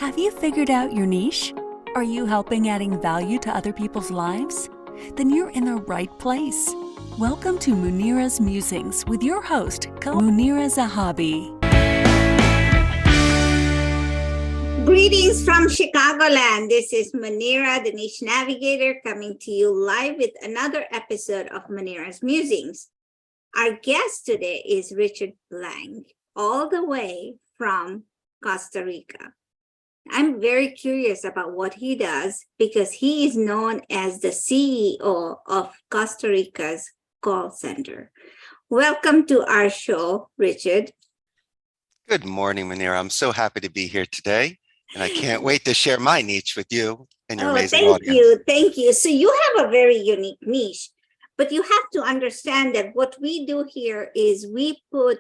Have you figured out your niche? Are you helping adding value to other people's lives? Then you're in the right place. Welcome to Munira's Musings with your host, Munira Zahabi. Greetings from Chicagoland. This is Munira, the Niche Navigator, coming to you live with another episode of Munira's Musings. Our guest today is Richard Blank, all the way from Costa Rica. I'm very curious about what he does because he is known as the CEO of Costa Rica's call center. Welcome to our show, Richard. Good morning, Munira. I'm so happy to be here today, and I can't wait to share my niche with you and your amazing audience. Thank you. So you have a very unique niche, but you have to understand that what we do here is we put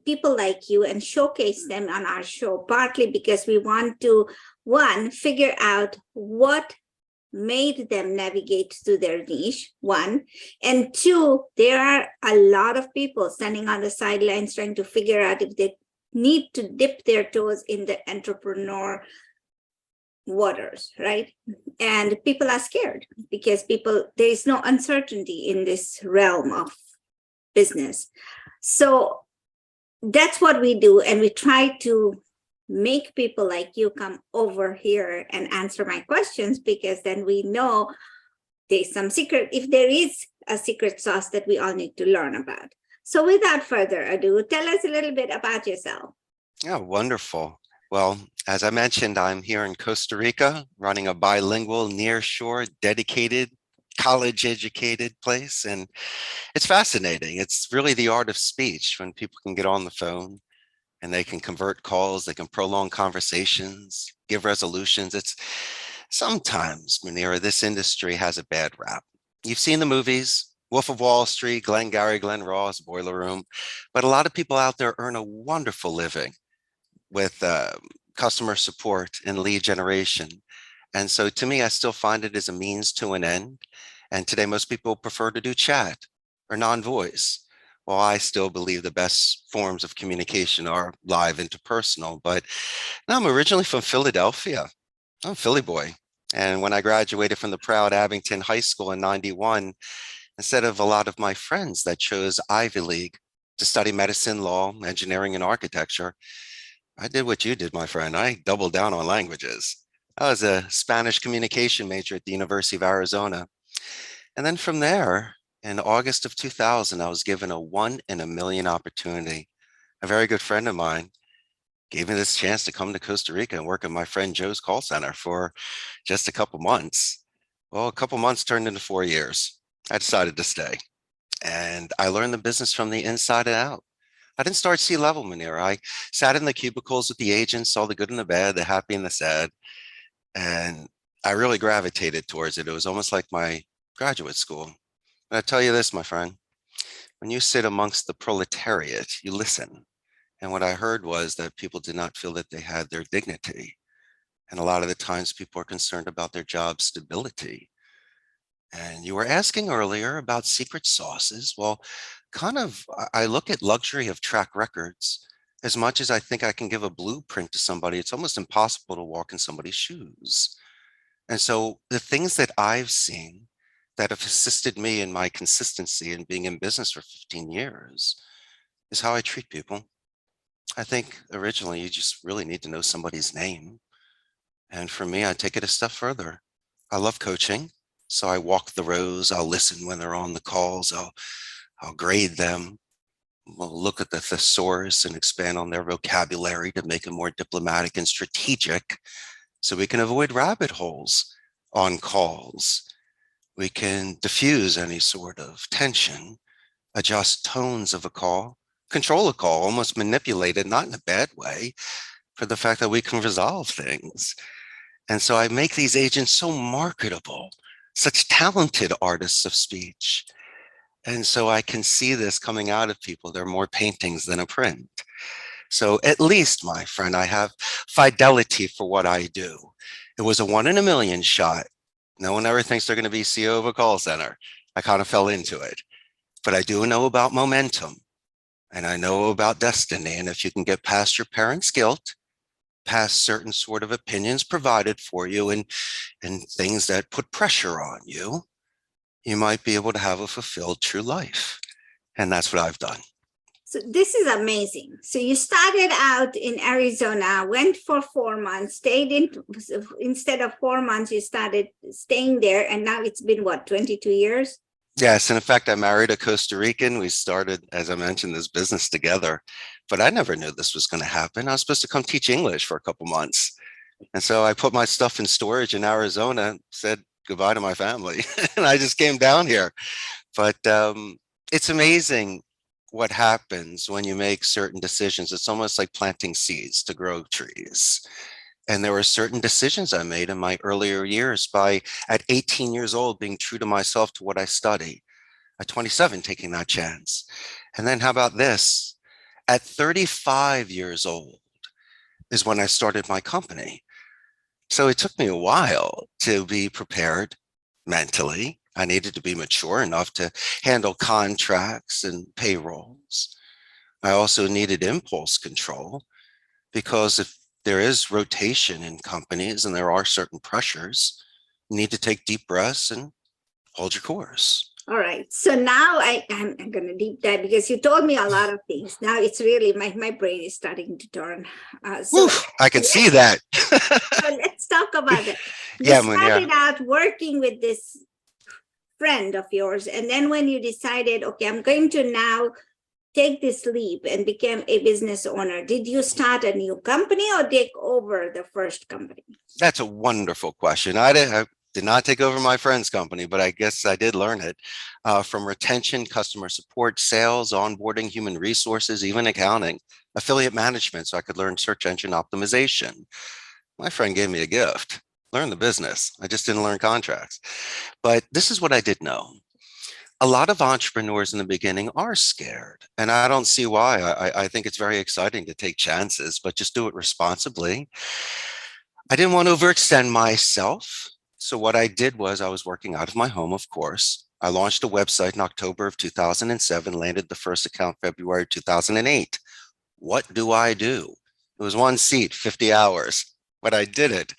people like you and showcase them on our show, partly because we want to, one, figure out what made them navigate to their niche, one, and two, there are a lot of people standing on the sidelines trying to figure out if they need to dip their toes in the entrepreneur waters, right? And people are scared because there is no uncertainty in this realm of business. So that's what we do, and we try to make people like you come over here and answer my questions, because then we know there's some secret, if there is a secret sauce that we all need to learn about. So without further ado, tell us a little bit about yourself. Yeah, wonderful. Well, as I mentioned, I'm here in Costa Rica running a bilingual, nearshore, dedicated, college-educated place. And it's fascinating. It's really the art of speech when people can get on the phone and they can convert calls, they can prolong conversations, give resolutions. It's sometimes, Munira, this industry has a bad rap. You've seen the movies, Wolf of Wall Street, Glengarry Glen Ross, Boiler Room, but a lot of people out there earn a wonderful living with customer support and lead generation. And so to me, I still find it as a means to an end. And today, most people prefer to do chat or non-voice. Well, I still believe the best forms of communication are live interpersonal. But no, I'm originally from Philadelphia. I'm a Philly boy. And when I graduated from the proud Abington High School in '91, instead of a lot of my friends that chose Ivy League to study medicine, law, engineering, and architecture, I did what you did, my friend. I doubled down on languages. I was a Spanish communication major at the University of Arizona. And then from there, in August of 2000, I was given a 1 in a million opportunity. A very good friend of mine gave me this chance to come to Costa Rica and work at my friend Joe's call center for just a couple months. Well, a couple months turned into 4 years. I decided to stay, and I learned the business from the inside and out. I didn't start C-level, Munira. I sat in the cubicles with the agents, saw the good and the bad, the happy and the sad, and I really gravitated towards it. It was almost like my graduate school. And I tell you this, my friend, when you sit amongst the proletariat, you listen. And what I heard was that people did not feel that they had their dignity. And a lot of the times people are concerned about their job stability. And you were asking earlier about secret sauces. Well, I look at luxury of track records. As much as I think I can give a blueprint to somebody, it's almost impossible to walk in somebody's shoes. And so the things that I've seen that have assisted me in my consistency in being in business for 15 years is how I treat people. I think originally you just really need to know somebody's name. And for me, I take it a step further. I love coaching. So I walk the rows. I'll listen when they're on the calls. I'll grade them. We'll look at the thesaurus and expand on their vocabulary to make it more diplomatic and strategic, so we can avoid rabbit holes on calls. We can diffuse any sort of tension, adjust tones of a call, control a call, almost manipulate it, not in a bad way, for the fact that we can resolve things. And so I make these agents so marketable, such talented artists of speech. And so I can see this coming out of people. They're more paintings than a print. So at least, my friend, I have fidelity for what I do. It was a 1 in a million shot. No one ever thinks they're going to be CEO of a call center. I kind of fell into it. But I do know about momentum, and I know about destiny. And if you can get past your parents' guilt past certain sort of opinions provided for you and things that put pressure on you, you might be able to have a fulfilled true life. And that's what I've done. So this is amazing. So you started out in Arizona, went for 4 months, stayed in, instead of 4 months, you started staying there. And now it's been what, 22 years? Yes. And in fact, I married a Costa Rican. We started, as I mentioned, this business together, but I never knew this was going to happen. I was supposed to come teach English for a couple months. And so I put my stuff in storage in Arizona, said goodbye to my family, and I just came down here. But it's amazing what happens when you make certain decisions. It's almost like planting seeds to grow trees. And there were certain decisions I made in my earlier years by, at 18 years old, being true to myself, to what I study. At 27, taking that chance. And then how about this? At 35 years old is when I started my company. So it took me a while to be prepared mentally. I needed to be mature enough to handle contracts and payrolls. I also needed impulse control, because if there is rotation in companies and there are certain pressures, you need to take deep breaths and hold your course. All right. So now I'm going to deep dive, because you told me a lot of things. Now it's really, my brain is starting to turn. Oof, I can see that. So let's talk about that. You Yeah, started out working with this friend of yours. And then when you decided, okay, I'm going to now take this leap and become a business owner, did you start a new company or take over the first company? That's a wonderful question. I did not take over my friend's company, but I guess I did learn it from retention, customer support, sales, onboarding, human resources, even accounting, affiliate management, so I could learn search engine optimization. My friend gave me a gift, learn the business. I just didn't learn contracts. But this is what I did know. A lot of entrepreneurs in the beginning are scared, and I don't see why. I think it's very exciting to take chances, but just do it responsibly. I didn't want to overextend myself. So what I did was, I was working out of my home, of course. I launched a website in October of 2007, landed the first account February 2008. What do I do? It was one seat, 50 hours, but I did it.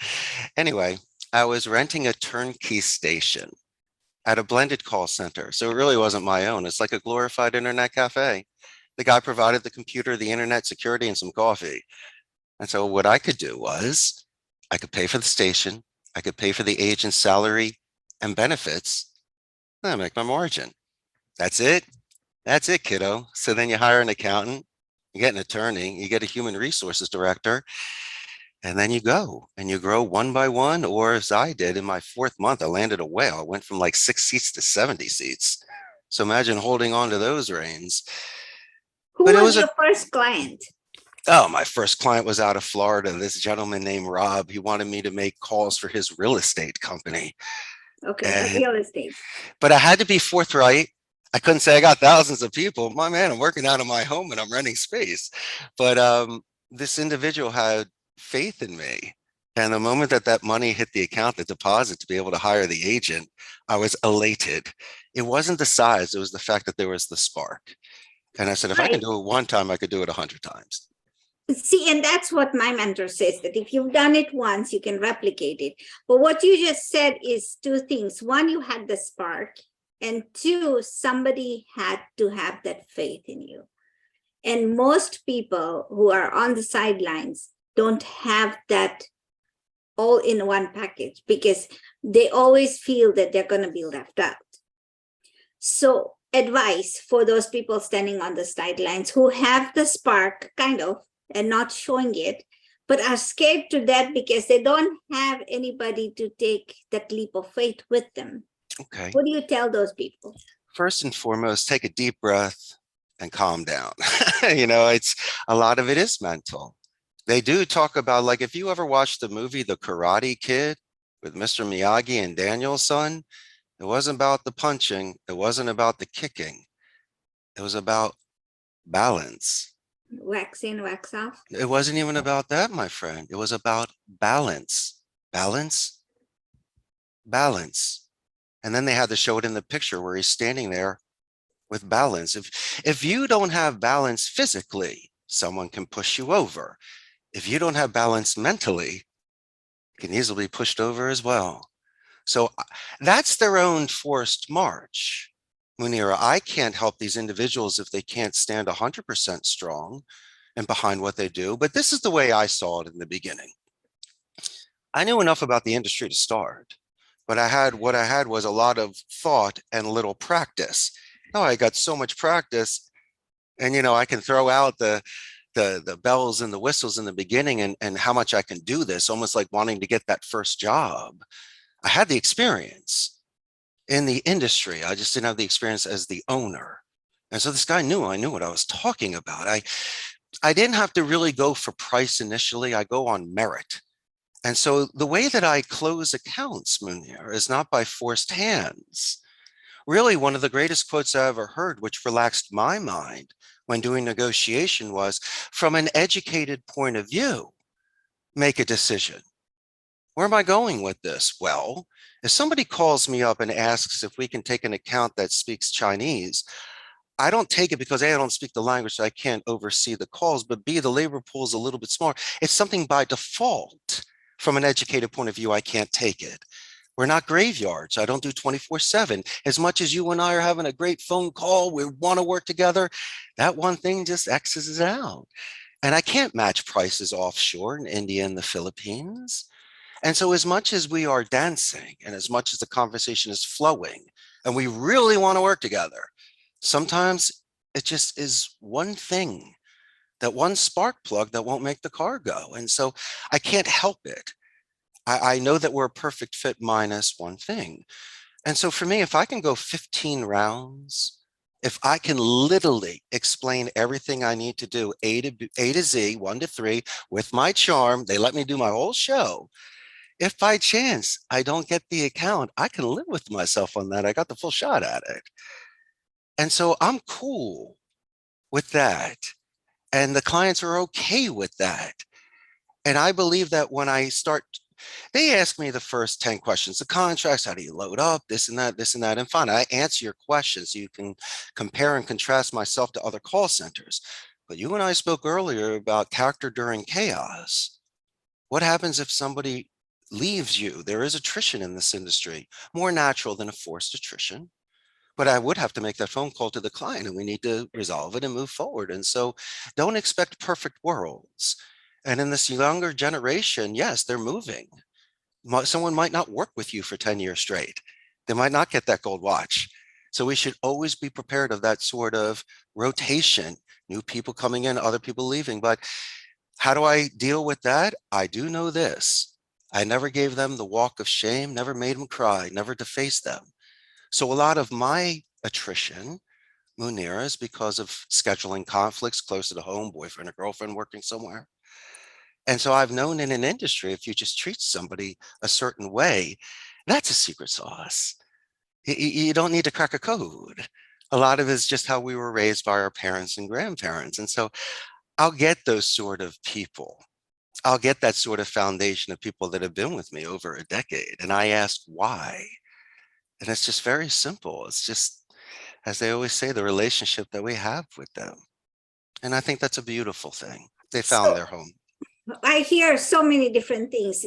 Anyway, I was renting a turnkey station at a blended call center. So it really wasn't my own. It's like a glorified internet cafe. The guy provided the computer, the internet, security, and some coffee. And so what I could do was, I could pay for the station, I could pay for the agent's salary and benefits, and I make my margin. That's it. That's it, kiddo. So then you hire an accountant, you get an attorney, you get a human resources director, and then you go and you grow one by one. Or as I did, in my 4th month, I landed a whale. I went from like 6 seats to 70 seats. So imagine holding on to those reins. Who But it was was your first client? Oh, my first client was out of Florida. This gentleman named Rob, he wanted me to make calls for his real estate company. Okay, And, real estate. but I had to be forthright. I couldn't say I got thousands of people. My man, I'm working out of my home and I'm renting space. But this individual had faith in me. And the moment that that money hit the account, the deposit, to be able to hire the agent, I was elated. It wasn't the size, it was the fact that there was the spark. And I said, if I can Right. do it one time, I could do it 100 times. See, and that's what my mentor says, that if you've done it once, you can replicate it. But what you just said is 2 things. One, you had the spark, and 2, somebody had to have that faith in you. And most people who are on the sidelines don't have that all in one package, because they always feel that they're going to be left out. So advice for those people standing on the sidelines who have the spark, kind of, and not showing it, but are scared to death because they don't have anybody to take that leap of faith with them. Okay. What do you tell those people? First and foremost, take a deep breath and calm down. It's a lot of it is mental. They do talk about, like, if you ever watched the movie The Karate Kid with Mr. Miyagi and Daniel's son, it wasn't about the punching. It wasn't about the kicking. It was about balance. Wax in, wax off. It wasn't even about that, my friend. It was about balance, balance, balance. And then they had to show it in the picture where he's standing there with balance. If you don't have balance physically, someone can push you over. If you don't have balance mentally, you can easily be pushed over as well. So that's their own forced march. Munira, I can't help these individuals if they can't stand 100% strong and behind what they do. But this is the way I saw it in the beginning. I knew enough about the industry to start, but what I had was a lot of thought and little practice. Oh, I got so much practice, and I can throw out the bells and the whistles in the beginning and how much I can do this, almost like wanting to get that first job. I had the experience in the industry. I just didn't have the experience as the owner. And so this guy knew I knew what I was talking about. I didn't have to really go for price initially. I go on merit. And so the way that I close accounts, Munir, is not by forced hands. Really, one of the greatest quotes I ever heard, which relaxed my mind when doing negotiation, was, from an educated point of view, make a decision. Where am I going with this? Well, if somebody calls me up and asks if we can take an account that speaks Chinese, I don't take it because A, I don't speak the language, so I can't oversee the calls, but B, the labor pool is a little bit smaller. It's something by default. From an educated point of view, I can't take it. We're not graveyards. I don't do 24/7. As much as you and I are having a great phone call, we want to work together, that one thing just X's out. And I can't match prices offshore in India and the Philippines. And so as much as we are dancing and as much as the conversation is flowing and we really want to work together, sometimes it just is one thing, that one spark plug that won't make the car go. And so I can't help it. I know that we're a perfect fit minus one thing. And so for me, if I can go 15 rounds, if I can literally explain everything I need to do, A to Z, 1 to 3, with my charm, they let me do my whole show. If by chance I don't get the account, I can live with myself on that. I got the full shot at it. And so I'm cool with that. And the clients are okay with that. And I believe that when I start, they ask me the first 10 questions, the contracts, how do you load up, this and that, this and that. And fine, I answer your questions so you can compare and contrast myself to other call centers. But you and I spoke earlier about character during chaos. What happens if somebody leaves you? There is attrition in this industry, more natural than a forced attrition. But I would have to make that phone call to the client and we need to resolve it and move forward. And so don't expect perfect worlds. And in this younger generation, yes, they're moving. Someone might not work with you for 10 years straight. They might not get that gold watch. So we should always be prepared of that sort of rotation, new people coming in, other people leaving. But how do I deal with that? I do know this. I never gave them the walk of shame, never made them cry, never defaced them. So a lot of my attrition, Munira, is because of scheduling conflicts closer to home, boyfriend or girlfriend working somewhere. And so I've known in an industry, if you just treat somebody a certain way, that's a secret sauce. You don't need to crack a code. A lot of it is just how we were raised by our parents and grandparents. And so I'll get those sort of people. I'll get that sort of foundation of people that have been with me over a decade. And I ask why. And it's just very simple. It's just, as they always say, the relationship that we have with them. And I think that's a beautiful thing. They found their home. I hear so many different things,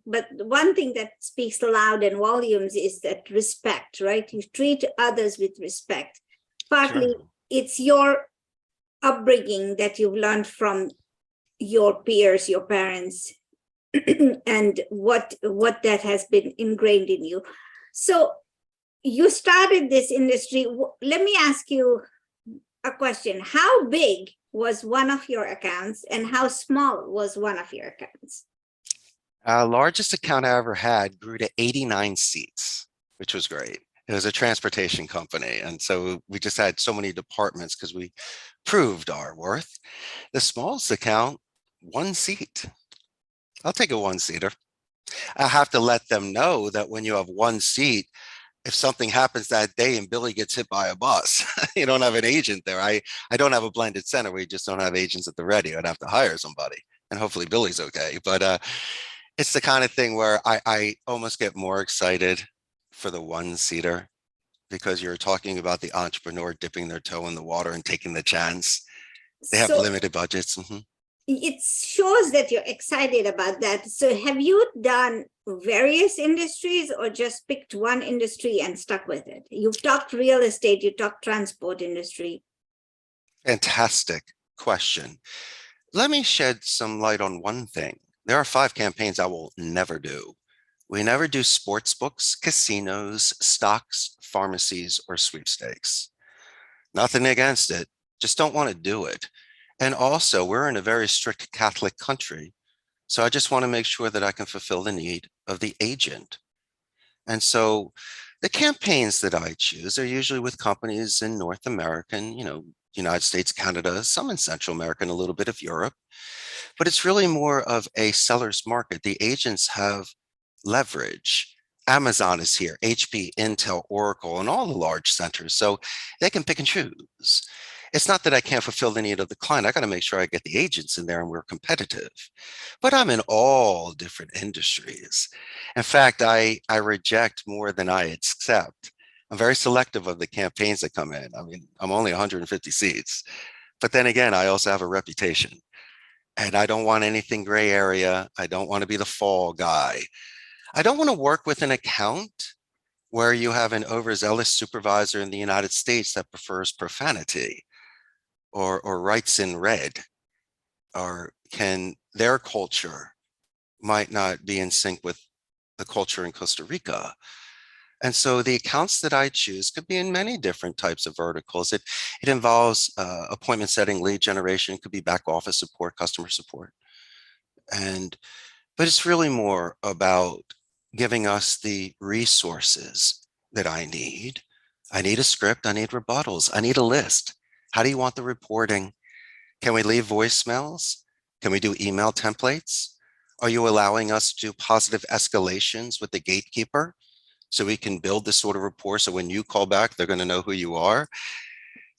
but one thing that speaks loud and volumes is that respect, right? You treat others with respect. Partly, Sure. it's your upbringing that you've learned from your peers, your parents, and what that has been ingrained in you. So you started this industry. Let me ask you a question. How big was one of your accounts and how small was one of your accounts? Largest account I ever had grew to 89 seats, which was great. It was a transportation company. And so we just had so many departments because we proved our worth. The smallest account, 1 seat. I'll take a 1-seater. I have to let them know that when you have 1 seat, if something happens that day and Billy gets hit by a bus, you don't have an agent there. I don't have a blended center. We just don't have agents at the ready. I'd have to hire somebody and hopefully Billy's okay. But it's the kind of thing where I almost get more excited for the 1-seater because you're talking about the entrepreneur dipping their toe in the water and taking the chance. They have So limited budgets. it shows that you're excited about that. So have you done various industries or just picked one industry and stuck with it? You've talked real estate, you talked transport industry. Fantastic question. Let me shed some light on one thing. There are 5 campaigns I will never do. We never do sports books, casinos, stocks, pharmacies, or sweepstakes. Nothing against it, just don't want to do it. And also, we're in a very strict Catholic country, so I just want to make sure that I can fulfill the need of the agent. And so the campaigns that I choose are usually with companies in North America, United States, Canada, some in Central America, and a little bit of Europe. But it's really more of a seller's market. The agents have leverage. Amazon is here, HP, Intel, Oracle, and all the large centers. So they can pick and choose. It's not that I can't fulfill the need of the client. I got to make sure I get the agents in there and we're competitive. But I'm in all different industries. In fact, I reject more than I accept. I'm very selective of the campaigns that come in. I mean, I'm only 150 seats. But then again, I also have a reputation. And I don't want anything gray area. I don't want to be the fall guy. I don't want to work with an account where you have an overzealous supervisor in the United States that prefers profanity or writes in red, or their culture might not be in sync with the culture in Costa Rica. And so the accounts that I choose could be in many different types of verticals. It involves appointment setting, lead generation, it could be back office support, customer support. But it's really more about giving us the resources that I need. I need a script, I need rebuttals, I need a list. How do you want the reporting? Can we leave voicemails? Can we do email templates? Are you allowing us to do positive escalations with the gatekeeper so we can build this sort of rapport so when you call back, they're going to know who you are?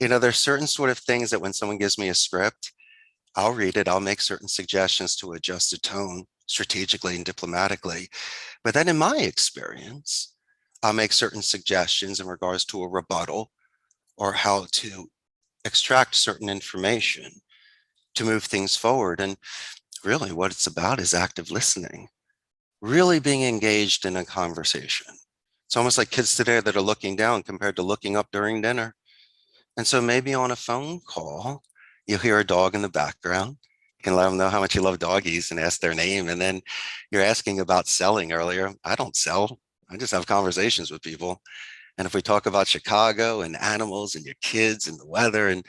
There's certain sort of things that when someone gives me a script, I'll read it, I'll make certain suggestions to adjust the tone strategically and diplomatically. But then in my experience, I'll make certain suggestions in regards to a rebuttal or how to extract certain information to move things forward. And really what it's about is active listening, really being engaged in a conversation. It's almost like kids today that are looking down compared to looking up during dinner. And so maybe on a phone call, you'll hear a dog in the background. You can let them know how much you love doggies and ask their name. And then you're asking about selling earlier. I don't sell. I just have conversations with people. And if we talk about Chicago and animals and your kids and the weather, and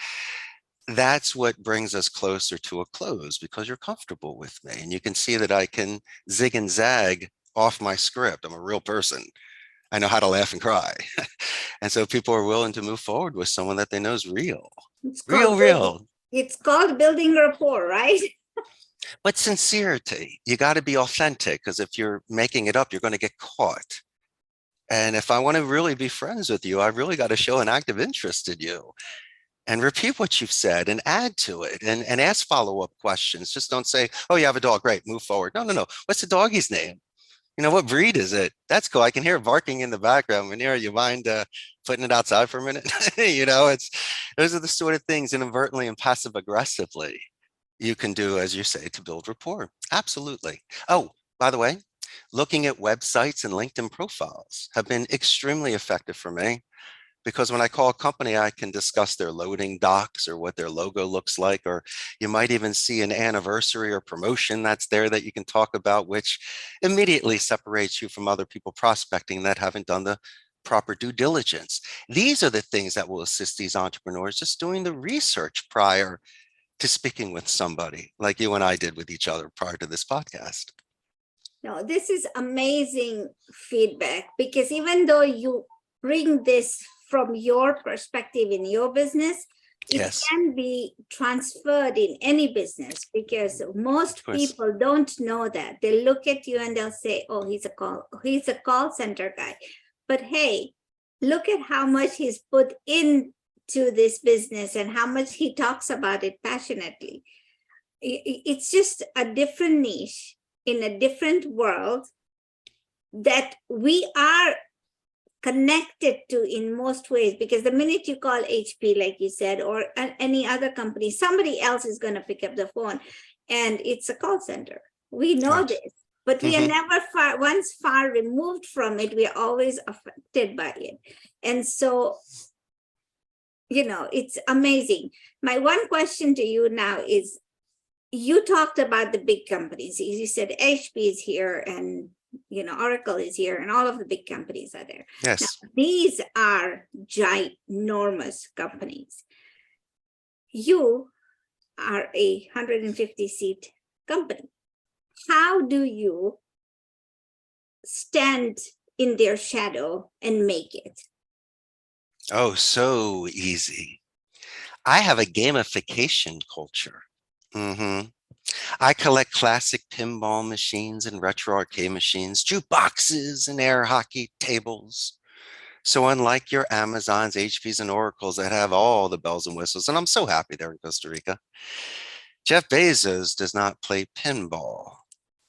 that's what brings us closer to a close because you're comfortable with me. And you can see that I can zig and zag off my script. I'm a real person. I know how to laugh and cry. And so people are willing to move forward with someone that they know is real. Real. It's called building rapport, right? But sincerity, you got to be authentic, because if you're making it up, you're going to get caught. And if I want to really be friends with you, I really got to show an active interest in you and repeat what you've said and add to it and ask follow-up questions. Just don't say, oh, you have a dog, great, move forward. No. What's the doggy's name? What breed is it? That's cool. I can hear it barking in the background. Munira, you mind putting it outside for a minute? Those are the sort of things inadvertently and passive aggressively you can do, as you say, to build rapport. Absolutely. Oh, by the way, looking at websites and LinkedIn profiles have been extremely effective for me, because when I call a company, I can discuss their loading docs or what their logo looks like, or you might even see an anniversary or promotion that's there that you can talk about, which immediately separates you from other people prospecting that haven't done the proper due diligence. These are the things that will assist these entrepreneurs, just doing the research prior to speaking with somebody like you and I did with each other prior to this podcast. No, this is amazing feedback, because even though you bring this from your perspective in your business, it can be transferred in any business, because most people don't know that. They look at you and they'll say, oh, he's a call center guy. But hey, look at how much he's put into this business and how much he talks about it passionately. It's just a different niche in a different world that we are connected to in most ways, because the minute you call HP, like you said, or any other company, somebody else is going to pick up the phone. and it's a call center. We know Right. this, but we are Mhm. never once far removed from it. We are always affected by it. And so, it's amazing. My one question to you now is, you talked about the big companies. You said HP is here, and Oracle is here, and all of the big companies are there. Now, Yes. these are ginormous companies. You are a 150 seat company. How do you stand in their shadow and make it? Oh, so easy. I have a gamification culture. hmm I collect classic pinball machines and retro arcade machines, jukeboxes and air hockey tables. So unlike your Amazons, HPs, and Oracles that have all the bells and whistles, and I'm so happy they're in Costa Rica, Jeff Bezos does not play pinball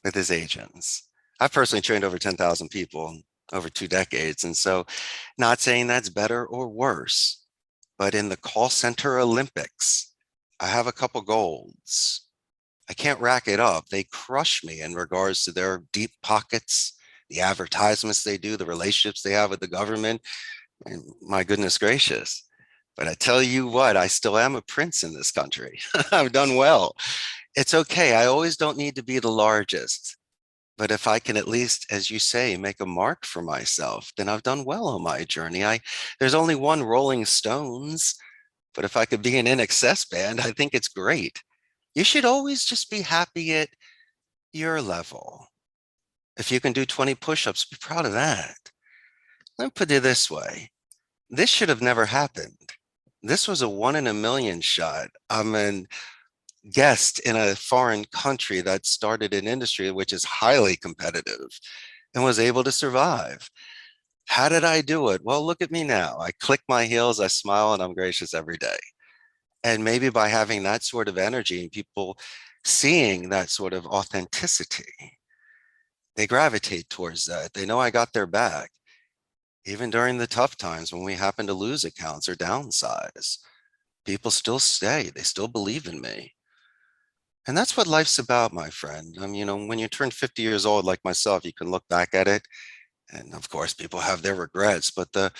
with his agents. I've personally trained over 10,000 people in over 2 decades. And so not saying that's better or worse, but in the call center Olympics, I have a couple golds. I can't rack it up. They crush me in regards to their deep pockets, the advertisements they do, the relationships they have with the government. And my goodness gracious. But I tell you what, I still am a prince in this country. I've done well. It's okay. I always don't need to be the largest. But if I can at least, as you say, make a mark for myself, then I've done well on my journey. There's only one Rolling Stones, but if I could be an NXS band, I think it's great. You should always just be happy at your level. If you can do 20 push-ups, be proud of that. Let me put it this way. This should have never happened. This was a 1 in a million shot. I'm a guest in a foreign country that started an industry which is highly competitive and was able to survive. How did I do it? Well, look at me now. I click my heels, I smile, and I'm gracious every day. And maybe by having that sort of energy and people seeing that sort of authenticity, they gravitate towards that. They know I got their back. Even during the tough times when we happen to lose accounts or downsize, people still stay. They still believe in me. And that's what life's about, my friend. When you turn 50 years old, like myself, you can look back at it. And of course, people have their regrets. But the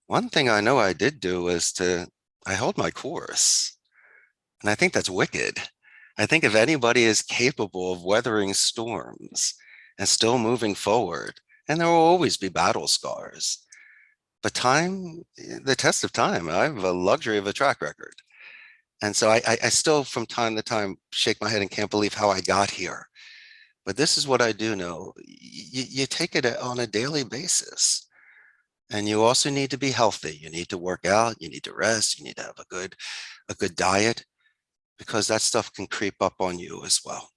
one thing I know I did do is I held my course. And I think that's wicked. I think if anybody is capable of weathering storms and still moving forward, and there will always be battle scars, but the test of time, I have a luxury of a track record. And so I still, from time to time, shake my head and can't believe how I got here. But this is what I do know. You take it on a daily basis. And you also need to be healthy. You need to work out. You need to rest. You need to have a good diet, because that stuff can creep up on you as well.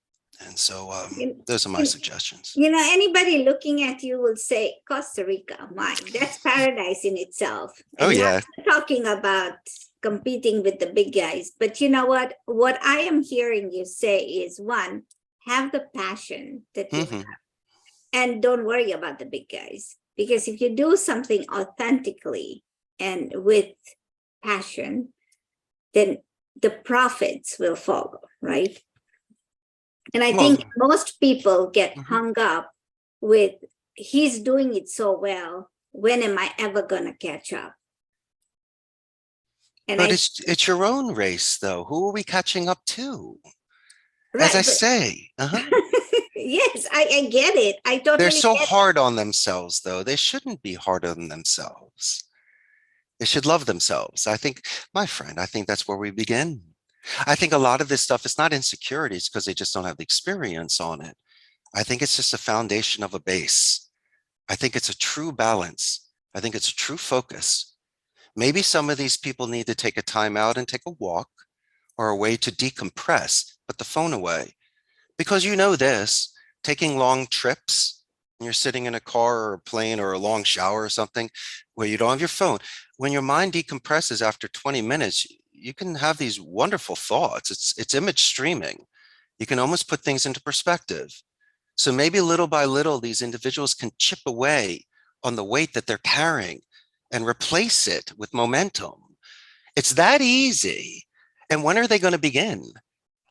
And so You, those are my you, suggestions. Anybody looking at you will say, Costa Rica, that's paradise in itself. Oh, And yeah. not talking about competing with the big guys, but you know what? What I am hearing you say is, one, have the passion that you hmm have, and don't worry about the big guys. Because if you do something authentically and with passion, then the profits will follow, right? And I Well, think most people get mhm. hung up with, he's doing it so well, when am I ever going to catch up? And But it's your own race, though. Who are we catching up to? As I right, but say, yes, I get it. I they're totally so get hard on themselves, though. They shouldn't be hard on themselves. They should love themselves. I think, my friend, I think that's where we begin. I think a lot of this stuff is not insecurities because they just don't have the experience on it. I think it's just a foundation of a base. I think it's a true balance. I think it's a true focus. Maybe some of these people need to take a time out and take a walk, or a way to decompress, put the phone away. Because you know this, taking long trips, and you're sitting in a car or a plane or a long shower or something where you don't have your phone, when your mind decompresses after 20 minutes, you can have these wonderful thoughts. It's image streaming. You can almost put things into perspective. So maybe little by little, these individuals can chip away on the weight that they're carrying and replace it with momentum. It's that easy. And when are they going to begin?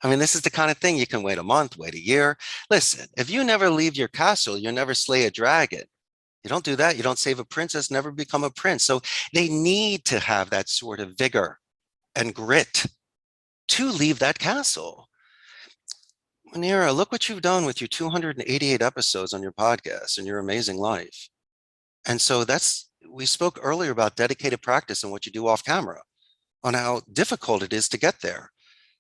I mean, this is the kind of thing you can wait a month, wait a year. Listen, if you never leave your castle, you'll never slay a dragon. You don't do that. You don't save a princess, never become a prince. So they need to have that sort of vigor and grit to leave that castle. Munira, look what you've done with your 288 episodes on your podcast and your amazing life. And so we spoke earlier about dedicated practice and what you do off camera, on how difficult it is to get there.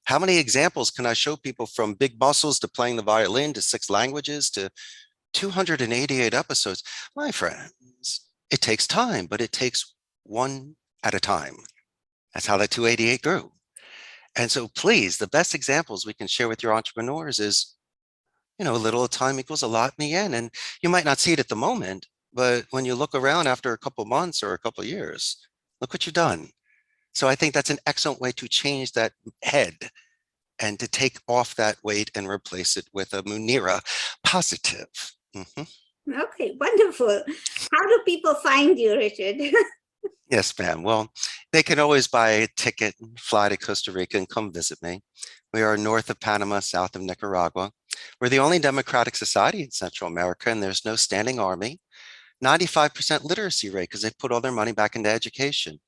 How many examples can I show people, from big muscles to playing the violin to 6 languages to 288 episodes? My friends, it takes time, but it takes one at a time. That's how that 288 grew. And so please, the best examples we can share with your entrepreneurs is, a little time equals a lot in the end. And you might not see it at the moment, but when you look around after a couple of months or a couple of years, look what you've done. So I think that's an excellent way to change that head and to take off that weight and replace it with a Munira positive. Okay, wonderful. How do people find you, Richard? Yes, ma'am. Well, they can always buy a ticket and fly to Costa Rica and come visit me. We are north of Panama, south of Nicaragua. We're the only democratic society in Central America, and there's no standing army. 95% literacy rate because they put all their money back into education.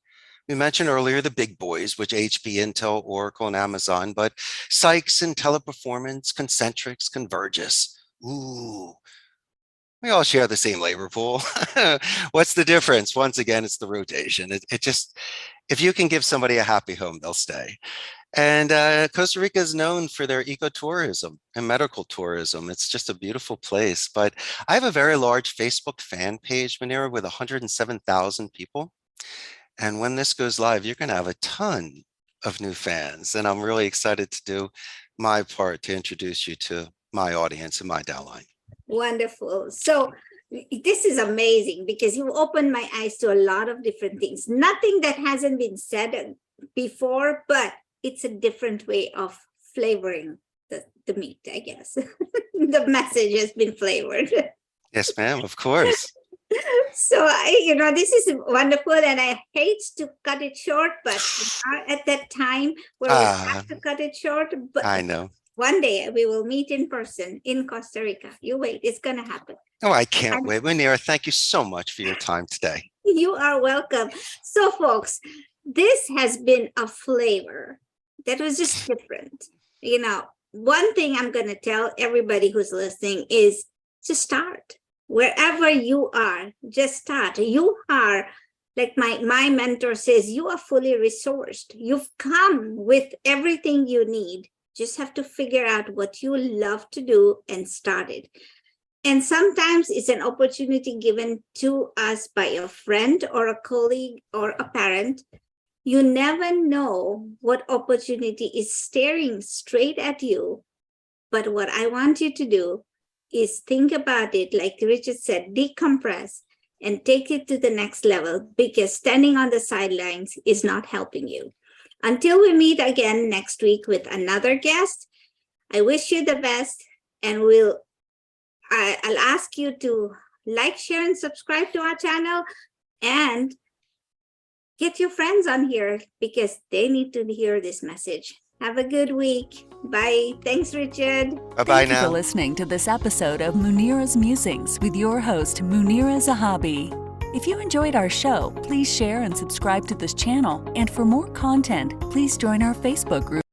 We mentioned earlier the big boys, which HP, Intel, Oracle, and Amazon, but Sykes and Teleperformance, Concentrix, Convergys. Ooh, we all share the same labor pool. What's the difference? Once again, it's the rotation. It just, if you can give somebody a happy home, they'll stay. And Costa Rica is known for their ecotourism and medical tourism. It's just a beautiful place. But I have a very large Facebook fan page, Munira, with 107,000 people. And when this goes live, you're going to have a ton of new fans. And I'm really excited to do my part to introduce you to my audience and my downline. Wonderful. So this is amazing because you opened my eyes to a lot of different things. Nothing that hasn't been said before, but it's a different way of flavoring the meat, I guess. The message has been flavored. Yes, ma'am, of course. So, this is wonderful, and I hate to cut it short, but we are at that time where we have to cut it short. But I know. One day we will meet in person in Costa Rica. You wait, it's going to happen. Oh, I can't wait. Munira, thank you so much for your time today. You are welcome. So, folks, this has been a flavor that was just different. One thing I'm going to tell everybody who's listening is to start. Wherever you are, just start. You are, like my mentor says, you are fully resourced. You've come with everything you need. Just have to figure out what you love to do and start it. And sometimes it's an opportunity given to us by a friend or a colleague or a parent. You never know what opportunity is staring straight at you. But what I want you to do is think about it, like Richard said, decompress and take it to the next level, because standing on the sidelines is not helping you. Until we meet again next week with another guest, I wish you the best, and I'll ask you to like, share, and subscribe to our channel, and get your friends on here because they need to hear this message. Have a good week. Bye. Thanks, Richard. Bye-bye now. Thank you for listening to this episode of Munira's Musings with your host, Munira Zahabi. If you enjoyed our show, please share and subscribe to this channel. And for more content, please join our Facebook group.